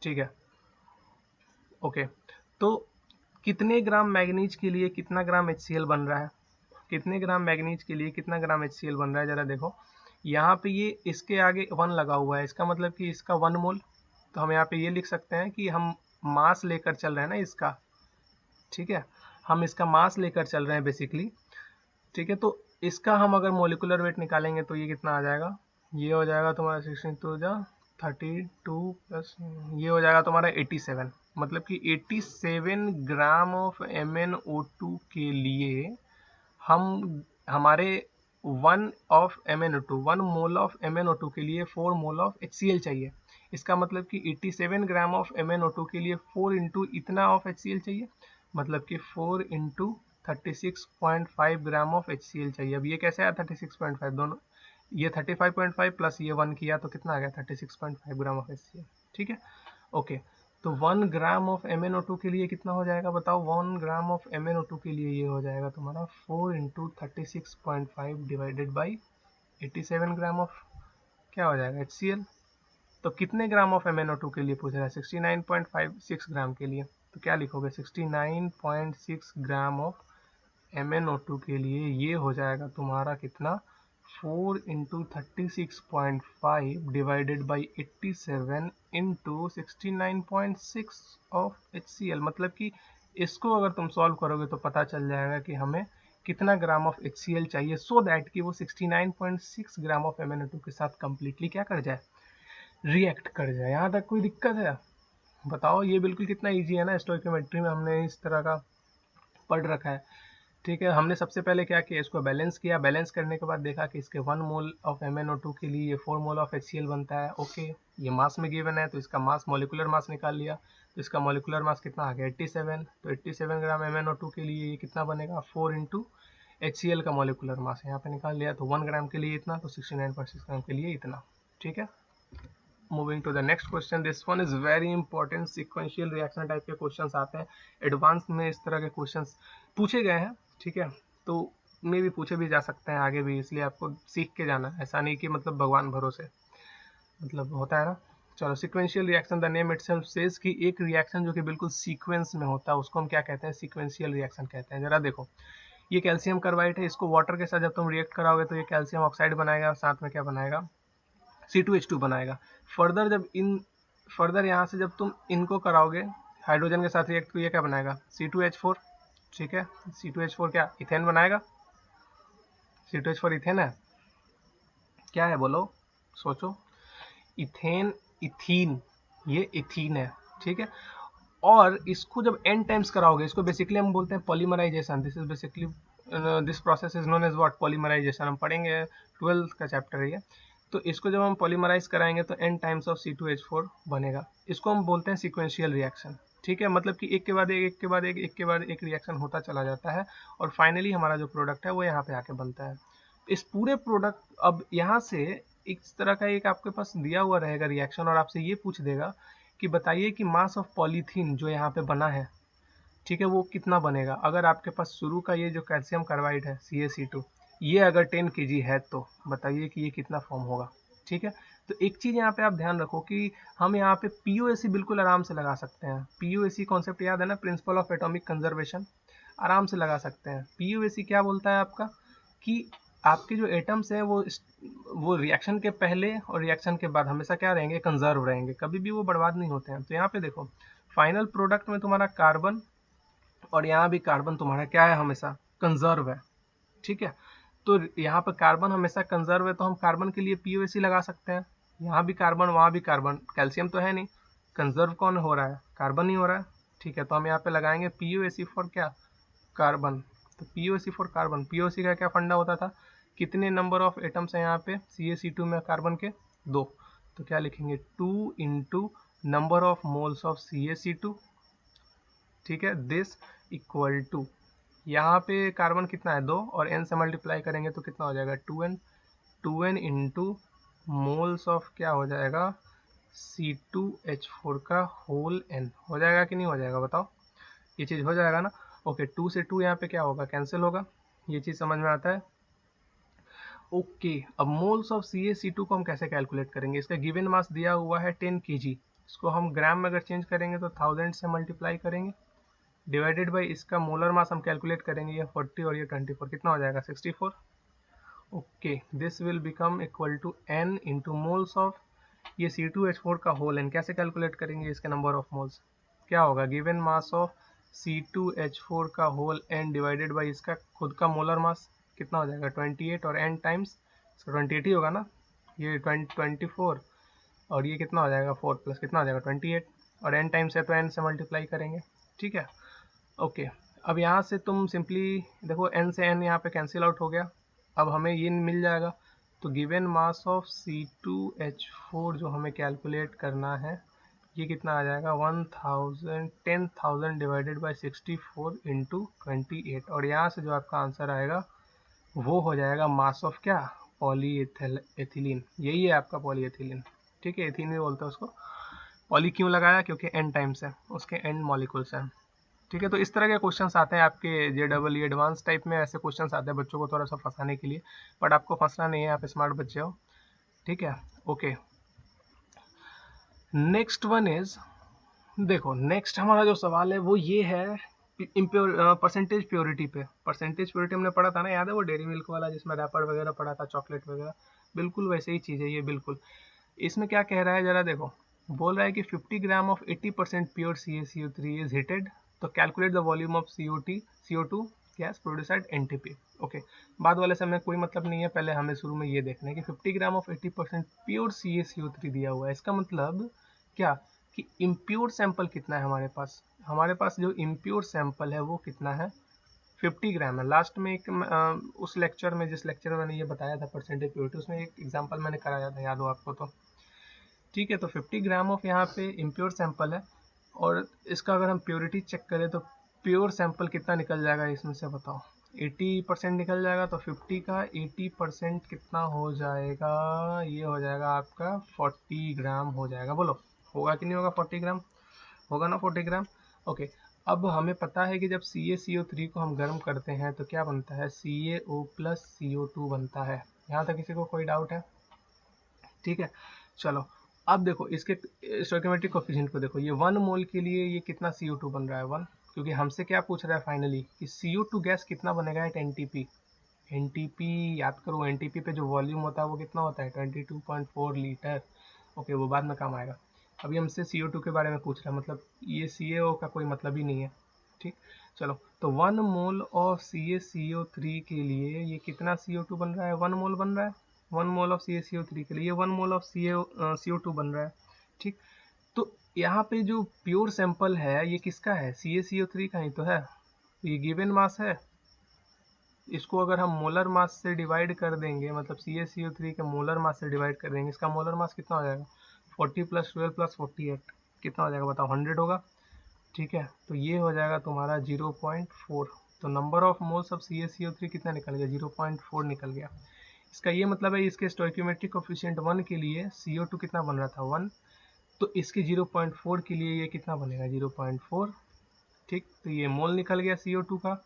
ठीक है, ओके, तो कितने ग्राम मैग्नीज के लिए कितना ग्राम HCl बन रहा है, कितने ग्राम मैग्नीज के लिए कितना ग्राम HCl बन रहा है, जरा देखो। यहाँ पे ये इसके आगे 1 लगा हुआ है, इसका मतलब कि इसका 1 मोल। तो हम यहाँ पे ये लिख सकते हैं कि हम मास लेकर चल रहे हैं ना इसका। ठीक है, हम इसका मास लेकर चल रहे हैं बेसिकली। ठीक है, तो इसका हम अगर मोलिकुलर वेट निकालेंगे तो ये कितना आ जाएगा, ये हो जाएगा तुम्हारा 62 जा 32 प्लस, ये हो जाएगा तुम्हारा 87। मतलब कि 87 ग्राम ऑफ MnO2 के लिए हम, हमारे 1 of MnO2, 1 mole of MnO2 के लिए 4 मोल ऑफ HCl चाहिए। इसका मतलब कि 87 ग्राम ऑफ MnO2 के लिए 4 इंटू इतना ऑफ HCl चाहिए, मतलब कि 4 इंटू 36.5 ग्राम ऑफ HCl चाहिए। अब ये कैसे आया 36.5, दोनों ये 35.5 प्लस ये 1 किया तो कितना आ गया 36.5 ग्राम ऑफ HCl। ठीक है, ओके, तो 1 ग्राम ऑफ MnO2 के लिए कितना हो जाएगा बताओ, 1 ग्राम ऑफ MnO2 के लिए ये हो जाएगा तुम्हारा 4 into 36.5 divided by 87 gram of, क्या हो जाएगा, HCl। तो कितने ग्राम ऑफ MnO2 के लिए पूछ रहा है, 69.56 ग्राम के लिए। तो क्या लिखोगे, 69.6 ग्राम ऑफ MnO2 के लिए ये हो जाएगा तुम्हारा कितना, 4 into 36.5 divided by 87 into 69.6 of HCl। मतलब कि इसको अगर तुम सॉल्व करोगे तो पता चल जाएगा कि हमें कितना ग्राम ऑफ HCl चाहिए, सो दैट कि वो 69.6 ग्राम ऑफ MnO2 के साथ कंप्लीटली क्या कर जाए, रिएक्ट कर जाए। यहाँ तक कोई दिक्कत है बताओ, ये बिल्कुल कितना ईजी है ना, स्टोइकियोमेट्री में हमने इस तरह का पढ़ रखा है। ठीक है, हमने सबसे पहले क्या किया, इसको बैलेंस किया, बैलेंस करने के बाद देखा कि इसके 1 मोल ऑफ MnO2 के लिए 4 मोल ऑफ HCl बनता है। ओके, ये मास में गिवन है तो इसका मास, मोलिकुलर मास निकाल लिया, तो इसका मोलिकुलर मास कितना आ गया 87। तो 87 ग्राम MnO2 के लिए ये कितना बनेगा, 4 इंटू HCl का मोलिकुलर मास यहाँ पे निकाल लिया, तो 1 ग्राम के लिए इतना, तो 69.6 ग्राम के लिए इतना। ठीक है, moving to the next question, this one is very important, sequential reaction type के क्वेश्चंस आते हैं एडवांस में, इस तरह के क्वेश्चंस पूछे गए हैं। ठीक है, तो मे भी पूछे भी जा सकते हैं आगे भी, इसलिए आपको सीख के जाना है, ऐसा नहीं कि मतलब भगवान भरोसे, मतलब होता है ना। चलो, sequential reaction, the name itself says कि एक रिएक्शन जो कि बिल्कुल सीक्वेंस में होता है उसको हम क्या कहते हैं, सीक्वेंशियल रिएक्शन कहते हैं। जरा देखो, ये कैल्शियम कार्बाइड है, इसको वाटर के साथ जब तुम रिएक्ट कराओगे तो ये कैल्शियम ऑक्साइड बनाएगा, साथ में क्या बनाएगा, C2H2 बनाएगा। फर्दर यहाँ से जब तुम इनको कराओगे हाइड्रोजन के साथ रिएक्ट, तो ये क्या बनाएगा, C2H4। ठीक है। C2H4 क्या इथेन बनाएगा? C2H4 इथेन है, क्या है बोलो, सोचो। इथेन, इथीन, ये इथीन है, ठीक है। और इसको जब n टाइम्स कराओगे, इसको बेसिकली हम बोलते हैं polymerisation. This is basically this process is known as what, polymerisation. हम पढ़ेंगे 12th का चैप्टर है ये। तो इसको जब हम पॉलीमराइज कराएंगे तो n टाइम्स ऑफ C2H4 बनेगा। इसको हम बोलते हैं सीक्वेंशियल रिएक्शन, ठीक है। मतलब कि एक के बाद एक, एक के बाद एक, एक के बाद एक रिएक्शन होता चला जाता है और फाइनली हमारा जो प्रोडक्ट है वो यहाँ पे आके बनता है। इस पूरे प्रोडक्ट, अब यहाँ से इस तरह का एक आपके पास दिया हुआ रहेगा रिएक्शन और आपसे ये पूछ देगा कि बताइए कि मास ऑफ पॉलीथीन जो यहाँ पे बना है, ठीक है, वो कितना बनेगा। अगर आपके पास शुरू का ये जो कैल्शियम कार्बाइड है CaC2, ये अगर 10 kg है तो बताइए कि ये कितना फॉर्म होगा, ठीक है। तो एक चीज यहाँ पे आप ध्यान रखो कि हम यहाँ पे POAC बिल्कुल आराम से लगा सकते हैं। POAC कॉन्सेप्ट याद है ना, प्रिंसिपल ऑफ एटॉमिक कंजर्वेशन, आराम से लगा सकते हैं। POAC क्या बोलता है आपका कि आपके जो एटम्स हैं वो रिएक्शन के पहले और रिएक्शन के बाद हमेशा क्या रहेंगे, कंजर्व रहेंगे, कभी भी वो बर्बाद नहीं होते हैं। तो यहाँ पे देखो फाइनल प्रोडक्ट में तुम्हारा कार्बन और यहाँ भी कार्बन तुम्हारा क्या है, हमेशा कंजर्व है, ठीक है। तो यहाँ पर कार्बन हमेशा कंजर्व है तो हम कार्बन के लिए POAC लगा सकते हैं। यहाँ भी कार्बन, वहाँ भी कार्बन, कैल्शियम तो है नहीं, कंजर्व कौन हो रहा है, कार्बन ही हो रहा है, ठीक है। तो हम यहाँ पे लगाएंगे POAC फॉर क्या, कार्बन। तो POAC फॉर कार्बन, POAC का क्या फंडा होता था, कितने नंबर ऑफ एटम्स है यहाँ पे CaC2 में कार्बन के, 2। तो क्या लिखेंगे, 2 into number of moles of CaC2, ठीक है, दिस इक्वल टू, यहाँ पे कार्बन कितना है 2 और n से मल्टीप्लाई करेंगे तो कितना हो जाएगा 2n, 2n into moles of क्या हो जाएगा C2H4 का होल n, हो जाएगा कि नहीं हो जाएगा बताओ, ये चीज़ हो जाएगा ना। ओके, 2 से 2 यहाँ पे क्या होगा, कैंसिल होगा, ये चीज़ समझ में आता है। ओके, अब मोल्स ऑफ CaC2 को हम कैसे कैलकुलेट करेंगे, इसका गिवन मास दिया हुआ है 10 kg, इसको हम ग्राम में अगर चेंज करेंगे तो 1000 से मल्टीप्लाई करेंगे, डिवाइडेड बाई इसका मोलर मास हम कैलकुलेट करेंगे, ये 40 और ये 24, कितना हो जाएगा 64। Okay, this will become equal to n into moles of ये C2H4 का होल n, कैसे कैलकुलेट करेंगे इसके नंबर ऑफ मोल्स, क्या होगा, गिवन मास ऑफ C2H4 का होल n डिवाइडेड बाई इसका खुद का मोलर मास, कितना हो जाएगा 28 और n टाइम्स इसका 28 ही होगा ना, ये 24 और ये कितना हो जाएगा 4 प्लस कितना हो जाएगा 28 और n टाइम्स है तो n से मल्टीप्लाई करेंगे, ठीक है। ओके, अब यहाँ से तुम सिंपली देखो n से n यहाँ पे कैंसिल आउट हो गया, अब हमें ये मिल जाएगा। तो गिवन मास ऑफ C2H4 जो हमें कैलकुलेट करना है ये कितना आ जाएगा 10,000 डिवाइडेड बाई 64 इंटू 28 और यहाँ से जो आपका आंसर आएगा वो हो जाएगा मास ऑफ क्या, पॉलीएथिलीन, यही है आपका पॉलीएथिलीन, ठीक है। एथीन भी बोलते हैं उसको। पॉली क्यों लगाया, क्योंकि n टाइम्स है, उसके n मॉलिक्यूल्स हैं, ठीक है। तो इस तरह के क्वेश्चंस आते हैं आपके JEE एडवांस टाइप में, ऐसे क्वेश्चंस आते हैं बच्चों को थोड़ा सा फंसाने के लिए, बट आपको फंसना नहीं है, आप स्मार्ट बच्चे हो, ठीक है। ओके, नेक्स्ट वन इज, देखो नेक्स्ट हमारा जो सवाल है वो ये है इम्प्योर परसेंटेज प्योरिटी पे। परसेंटेज प्योरिटी हमने पढ़ा था ना, याद है वो डेयरी मिल्क वाला जिसमें रैपर वगैरह पढ़ा था, चॉकलेट वगैरह, बिल्कुल वैसे ही चीज़ है ये, बिल्कुल। इसमें क्या कह रहा है जरा देखो, बोल रहा है कि 50 gram of 80% pure CaCO3 is heated, तो calculate the volume of CO2 gas produce at NTP। Okay, बाद वाले से हमें कोई मतलब नहीं है, पहले हमें शुरू में ये देखना है कि 50 ग्राम ऑफ 80% प्योर CaCO3 दिया हुआ है, इसका मतलब क्या कि इम्प्योर सैंपल कितना है हमारे पास, हमारे पास जो इम्प्योर सैंपल है वो कितना है 50 ग्राम है। लास्ट में एक उस लेक्चर में, जिस लेक्चर में मैंने ये बताया था परसेंटेज प्योरिटी, उसमें एक एग्जांपल मैंने कराया था, याद हो आपको तो, ठीक है। तो 50 ग्राम ऑफ यहाँ पे इम्प्योर सैंपल है और इसका अगर हम प्योरिटी चेक करें तो प्योर सैंपल कितना निकल जाएगा इसमें से बताओ, 80% निकल जाएगा। तो 50 का 80% कितना हो जाएगा, ये हो जाएगा आपका 40 ग्राम हो जाएगा, बोलो होगा कि नहीं होगा, 40 ग्राम होगा ना, 40 ग्राम। ओके, अब हमें पता है कि जब CaCO3 को हम गर्म करते हैं तो क्या बनता है, CaO प्लस CO2 बनता है। यहाँ तक किसी को कोई डाउट है, ठीक है। चलो अब देखो इसके स्टोइकियोमेट्रिक कोफिशिएंट को देखो, ये 1 मोल के लिए ये कितना CO2 बन रहा है 1, क्योंकि हमसे क्या पूछ रहा है फाइनली कि CO2 गैस कितना बनेगा एट NTP। NTP याद करो, NTP पे जो वॉल्यूम होता है वो कितना होता है 22.4 लीटर। ओके, वो बाद में काम आएगा, अभी हमसे CO2 के बारे में पूछ रहा है, मतलब ये CaO का कोई मतलब ही नहीं है, ठीक। चलो, तो 1 मोल ऑफ CaCO3 के लिए ये कितना CO2 बन रहा है? 1 मोल बन रहा है। 1 मोल ऑफ CaCO3 के लिए ये 1 मोल ऑफ CO2 बन रहा है। ठीक, तो यहाँ पे जो प्योर सैंपल है ये किसका है? CaCO3 का ही तो है। ये गिवन मास है। इसको अगर हम मोलर मास से डिवाइड कर देंगे, मतलब CaCO3 के मोलर मास से डिवाइड कर देंगे, इसका मोलर मास कितना हो जाएगा? 40 + 12 + 48 कितना हो जाएगा बताओ? 100 होगा। ठीक है, तो ये हो जाएगा तुम्हारा 0.4। तो number of moles of CaCO3 कितना निकल गया? 0.4 निकल गया। इसका ये मतलब है इसके स्टोइकियोमेट्रिक कोफिशिएंट 1 के लिए CO2 कितना बन रहा था? 1। तो इसके 0.4 के लिए ये कितना बनेगा? 0.4। ठीक, तो ये मोल निकल गया CO2 का।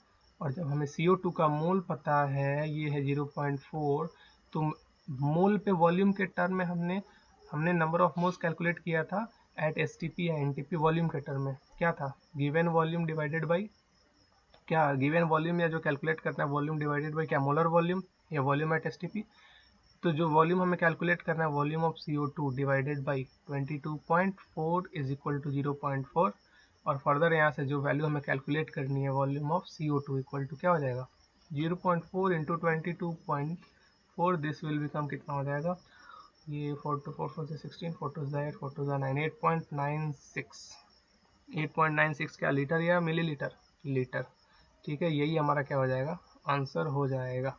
और जब हमें CO2 का मोल पता है ये है 0.4, तो मोल पे वॉल्यूम के टर्म में हमने नंबर ऑफ मोल्स कैलकुलेट किया था एट STP या NTP वॉल्यूम के टर्म में। क्या था? गिवन वॉल्यूम डिवाइडेड बाई क्या? गिवन वॉल्यूम या जो कैलकुलेट करना है वॉल्यूम डिवाइडेड बाई क्या? मोलर वॉल्यूम या वॉल्यूम एट STP। तो जो वॉल्यूम हमें कैलकुलेट करना है volume of CO2 divided by 22.4 is equal to 0.4। और फर्दर यहाँ से जो वैल्यू हमें कैलकुलेट करनी है volume of CO2 equal to क्या हो जाएगा? 0.4 इंटू 22.4। दिस विल बिकम कितना हो जाएगा? ये 4 to 4 4 से 16, 4 to 8, 4 to 9, 8.96। 8.96 क्या? लीटर या मिलीलीटर? लीटर। ठीक है, यही हमारा क्या हो जाएगा? आंसर हो जाएगा।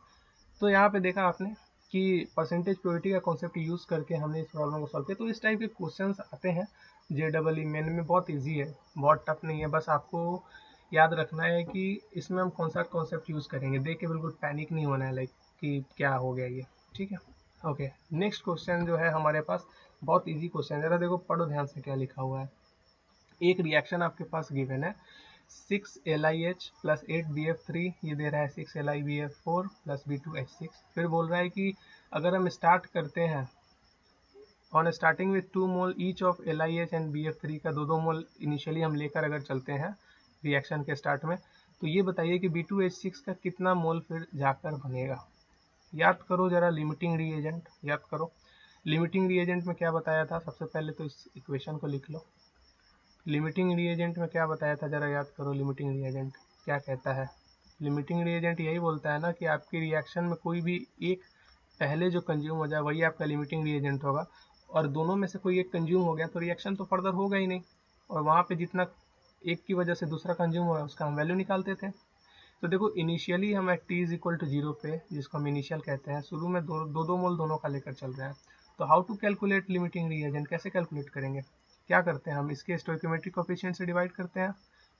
तो यहाँ पे देखा आपने कि परसेंटेज प्योरिटी का कॉन्सेप्ट यूज़ करके हमने इस प्रॉब्लम को सॉल्व किया। तो इस टाइप के क्वेश्चंस आते हैं JEE मेन में, बहुत इजी है, बहुत टफ नहीं है। बस आपको याद रखना है कि इसमें हम कौन सा कॉन्सेप्ट यूज़ करेंगे। देख के बिल्कुल पैनिक नहीं होना है लाइक कि क्या हो गया ये। ठीक है, ओके। नेक्स्ट क्वेश्चन जो है हमारे पास बहुत ईजी क्वेश्चन है। जरा देखो, पढ़ो ध्यान से क्या लिखा हुआ है। एक रिएक्शन आपके पास गिवन है 6 LiH प्लस 8 BF3, ये दे रहा है 6 LiBF4 प्लस B2H6। फिर बोल रहा है कि अगर हम स्टार्ट करते हैं on starting with 2 mole each of LiH and BF3 का 2-2 मोल इनिशियली हम लेकर अगर चलते हैं रिएक्शन के स्टार्ट में, तो ये बताइए कि B2H6 का कितना मोल फिर जाकर बनेगा। याद करो जरा लिमिटिंग रिएजेंट, याद करो लिमिटिंग रिएजेंट में क्या बताया था। सबसे पहले तो इस इक्वेशन को लिख लो। लिमिटिंग रिएजेंट में क्या बताया था, जरा याद करो। लिमिटिंग रिएजेंट क्या कहता है? लिमिटिंग रिएजेंट यही बोलता है ना कि आपकी रिएक्शन में कोई भी एक पहले जो कंज्यूम हो जाए वही आपका लिमिटिंग रिएजेंट होगा, और दोनों में से कोई एक कंज्यूम हो गया तो रिएक्शन तो फर्दर होगा ही नहीं, और वहाँ पे जितना एक की वजह से दूसरा कंज्यूम हुआ उसका हम वैल्यू निकालते थे। तो देखो, इनिशियली हम at t is equal to 0 पे, जिसको हम इनिशियल कहते हैं, शुरू में दो मोल दोनों का लेकर चल रहे हैं। तो how to calculate limiting reagent, कैसे कैलकुलेट करेंगे? क्या करते हैं हम, इसके स्टोइकियोमेट्रिक कोफिशिएंट से डिवाइड करते हैं।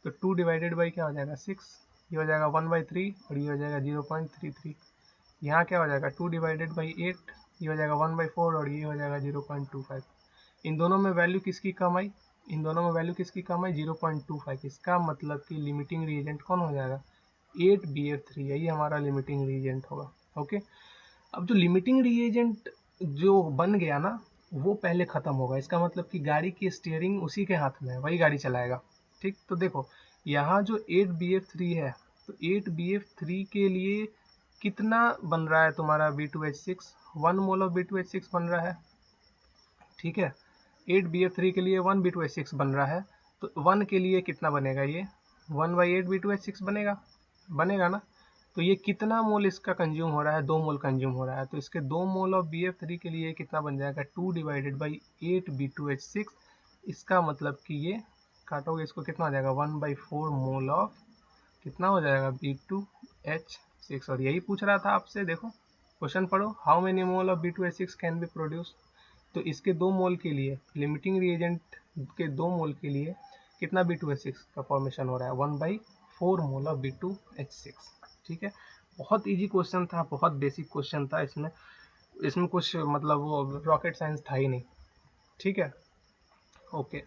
तो 2 डिवाइडेड बाई क्या हो जाएगा? 6। ये हो जाएगा 1/3 और ये हो जाएगा 0.33। यहाँ क्या हो जाएगा? 2 डिवाइडेड बाई 8, ये हो जाएगा 1/4 और ये हो जाएगा 0.25। इन दोनों में वैल्यू किसकी कम आई? इन दोनों में वैल्यू किसकी कम आई? 0.25। इसका मतलब कि लिमिटिंग रिएजेंट कौन हो जाएगा? 8BF3, यही हमारा लिमिटिंग रिएजेंट होगा। ओके, अब जो लिमिटिंग रिएजेंट जो बन गया ना वो पहले खत्म होगा। इसका मतलब कि गाड़ी की स्टीयरिंग उसी के हाथ में है, वही गाड़ी चलाएगा। ठीक, तो देखो यहाँ जो 8BF3 है, तो 8BF3 के लिए कितना बन रहा है तुम्हारा B2H6? 1 मोल ऑफ B2H6 बन रहा है। ठीक है, 8BF3 के लिए 1 B2H6 बन रहा है, तो 1 के लिए कितना बनेगा? ये 1/8 B2H6 बनेगा, बनेगा ना। तो ये कितना मोल इसका कंज्यूम हो रहा है? 2 मोल कंज्यूम हो रहा है। तो इसके 2 मोल ऑफ BF3 के लिए कितना बन जाएगा? 2 डिवाइडेड बाई 8 B2H6। इसका मतलब कि ये काटोगे इसको, कितना हो जाएगा? 1/4 मोल ऑफ कितना हो जाएगा? B2H6। और यही पूछ रहा था आपसे, देखो क्वेश्चन पढ़ो, how many mole of B2H6 can be produce. तो इसके 2 मोल के लिए, लिमिटिंग रिएजेंट के 2 मोल के लिए कितना B2H6 का फॉर्मेशन हो रहा है? 1/4 मोल ऑफ B2H6। ठीक है, बहुत इजी क्वेश्चन था, बहुत बेसिक क्वेश्चन था। इसमें कुछ मतलब वो रॉकेट साइंस था ही नहीं। ठीक है, ओके।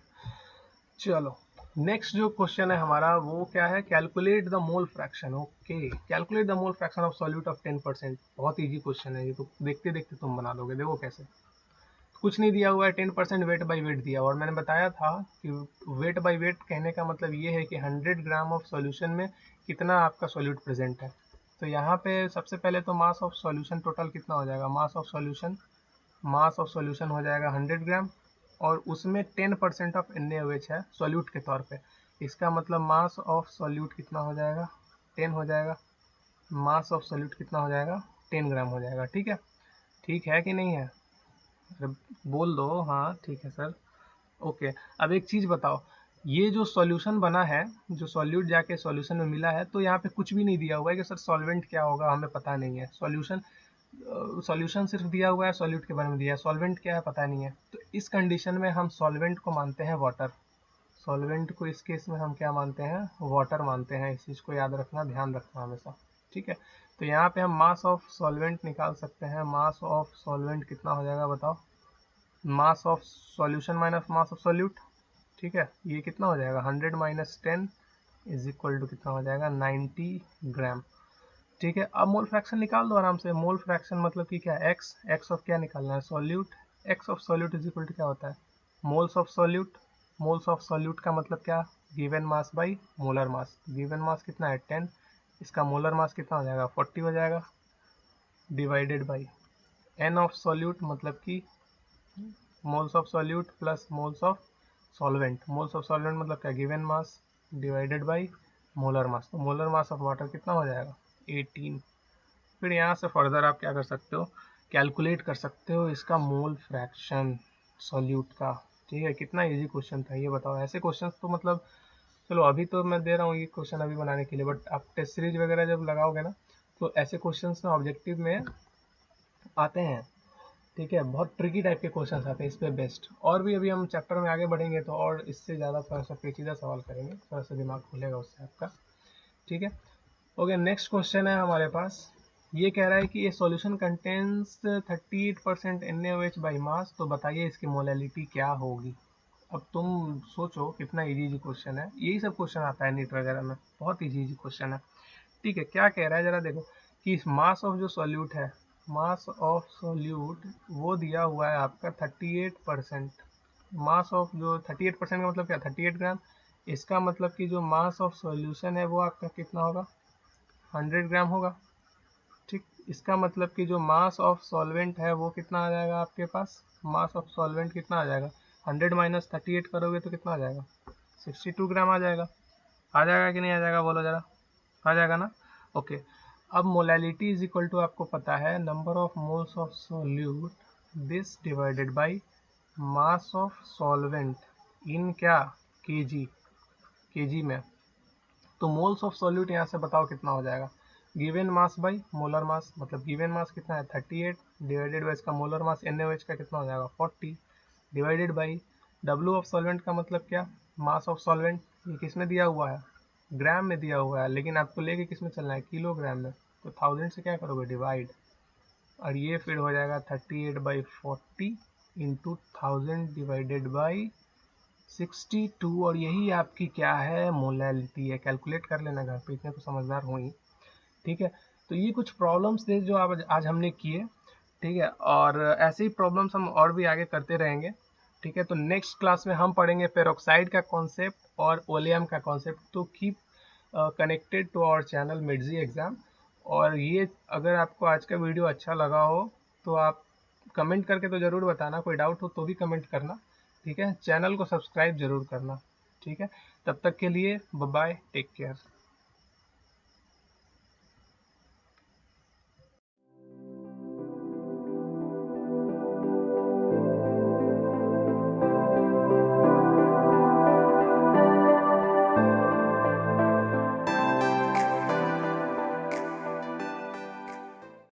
चलो, नेक्स्ट जो क्वेश्चन है हमारा वो क्या है? Calculate the mole fraction. Okay, calculate the mole fraction of solute of 10%। बहुत इजी क्वेश्चन है ये, तो देखते देखते तुम बना लोगे। देखो कैसे, कुछ नहीं दिया हुआ है, 10% वेट बाई वेट दिया। और मैंने बताया था कि वेट बाई वेट कहने का मतलब ये है कि 100 ग्राम ऑफ सॉल्यूशन में कितना आपका सॉल्यूट प्रेजेंट है। तो यहाँ पे सबसे पहले तो मास ऑफ सॉल्यूशन टोटल कितना हो जाएगा? मास ऑफ सॉल्यूशन हो जाएगा 100 ग्राम, और उसमें 10% ऑफ NaOH है सॉल्यूट के तौर पे। इसका मतलब मास ऑफ सॉल्यूट कितना हो जाएगा, 10 हो जाएगा। मास ऑफ सॉल्यूट कितना हो जाएगा, 10 ग्राम हो जाएगा। ठीक है कि नहीं है? अरे बोल दो हाँ ठीक है सर। ओके, अब एक चीज़ बताओ, ये जो सॉल्यूशन बना है, जो सॉल्यूट जाके सॉल्यूशन में मिला है, तो यहाँ पे कुछ भी नहीं दिया हुआ है कि सर सॉल्वेंट क्या होगा, हमें पता नहीं है। सॉल्यूशन सिर्फ दिया हुआ है, सॉल्यूट के बारे में दिया है, सॉल्वेंट क्या है पता नहीं है। तो इस कंडीशन में हम सॉल्वेंट को मानते हैं वाटर। सॉल्वेंट को इस केस में हम क्या मानते हैं, वाटर मानते हैं। इस चीज़ को याद रखना, ध्यान रखना हमेशा, ठीक है। तो यहाँ पे हम मास ऑफ सॉल्वेंट निकाल सकते हैं। मास ऑफ सॉल्वेंट कितना हो जाएगा बताओ, mass of solution minus mass of solute, ठीक है। ये कितना हो जाएगा, 100 माइनस 10 इज इक्वल टू कितना हो जाएगा, 90 ग्राम, ठीक है। अब मोल फ्रैक्शन निकाल दो आराम से। मोल फ्रैक्शन मतलब कि क्या, एक्स ऑफ क्या निकालना है, solute. X of solute is equal to क्या होता है, moles of solute. Moles of solute का मतलब क्या, given mass by molar mass. गिवन मास कितना है 10, इसका मोलर मास कितना हो जाएगा 40 हो जाएगा, divided by n of solute मतलब कि moles of solute plus moles of solvent. Moles of solvent मतलब क्या, given mass divided by molar mass. तो मोलर मास ऑफ वाटर कितना हो जाएगा 18। फिर यहाँ से फर्दर आप क्या कर सकते हो, कैलकुलेट कर सकते हो इसका मोल फ्रैक्शन सॉल्यूट का, ठीक है। कितना इजी क्वेश्चन था ये बताओ। ऐसे क्वेश्चन तो मतलब चलो अभी तो मैं दे रहा हूँ ये क्वेश्चन अभी बनाने के लिए, बट आप टेस्ट सीरीज वगैरह जब लगाओगे ना, तो ऐसे क्वेश्चन ना ऑब्जेक्टिव में आते हैं, ठीक है। बहुत ट्रिकी टाइप के क्वेश्चन आते हैं इस पे बेस्ट। और भी अभी हम चैप्टर में आगे बढ़ेंगे तो और इससे ज़्यादा थोड़ा सा पेचीदा सवाल करेंगे, थोड़ा सा दिमाग खुलेगा उससे आपका, ठीक है। ओके, नेक्स्ट क्वेश्चन है हमारे पास। ये कह रहा है कि ये solution contains 38% NaOH by mass, तो बताइए इसकी मोलैलिटी क्या होगी। अब तुम सोचो कितना इजी क्वेश्चन है, यही सब क्वेश्चन आता है नीट वगैरह में, बहुत इजी क्वेश्चन है, ठीक है। क्या कह रहा है जरा देखो, कि इस मास ऑफ जो सॉल्यूट है, मास ऑफ सॉल्यूट वो दिया हुआ है आपका 38%। मास ऑफ जो 38% का मतलब क्या, 38 ग्राम। इसका मतलब कि जो मास ऑफ सॉल्यूशन है वो आपका कितना होगा, 100 ग्राम होगा, ठीक। इसका मतलब कि जो मास ऑफ सॉल्वेंट है वो कितना आ जाएगा आपके पास, मास ऑफ सॉल्वेंट कितना आ जाएगा, 100 माइनस 38 करोगे तो कितना आ जाएगा, 62 ग्राम आ जाएगा। आ जाएगा कि नहीं आ जाएगा, बोलो जरा, आ जाएगा ना। ओके, अब मोलैलिटी इज इक्वल टू आपको पता है number of moles of solute this divided by mass of solvent in क्या, केजी में। तो मोल्स ऑफ सॉल्यूट यहाँ से बताओ कितना हो जाएगा, गिवन मास बाई मोलर मास, मतलब गिवन मास कितना है 38 डिवाइडेड बाई इसका मोलर मास NaOH का कितना हो जाएगा 40 divided by W of solvent का मतलब क्या, मास ऑफ सॉल्वेंट। ये किस में दिया हुआ है, ग्राम में दिया हुआ है, लेकिन आपको लेके किस में चलना है, किलोग्राम में। तो 1000 से क्या करोगे डिवाइड, और ये फिर हो जाएगा 38/40 इंटू 1000 डिवाइडेड बाई 62, और यही आपकी क्या है, मोलैलिटी है। कैलकुलेट कर लेना घर पे, इतने तो समझदार हो ही, ठीक है। तो ये कुछ प्रॉब्लम्स थे जो आज हमने किए, ठीक है। और ऐसे ही प्रॉब्लम्स हम और भी आगे करते रहेंगे, ठीक है। तो नेक्स्ट क्लास में हम पढ़ेंगे पेरोक्साइड का कॉन्सेप्ट और ओलियम का कॉन्सेप्ट। तो keep connected to our channel मिडजी एग्जाम। और ये अगर आपको आज का वीडियो अच्छा लगा हो तो आप कमेंट करके तो ज़रूर बताना, कोई डाउट हो तो भी कमेंट करना, ठीक है। चैनल को सब्सक्राइब जरूर करना, ठीक है। तब तक के लिए बाय बाय, टेक केयर।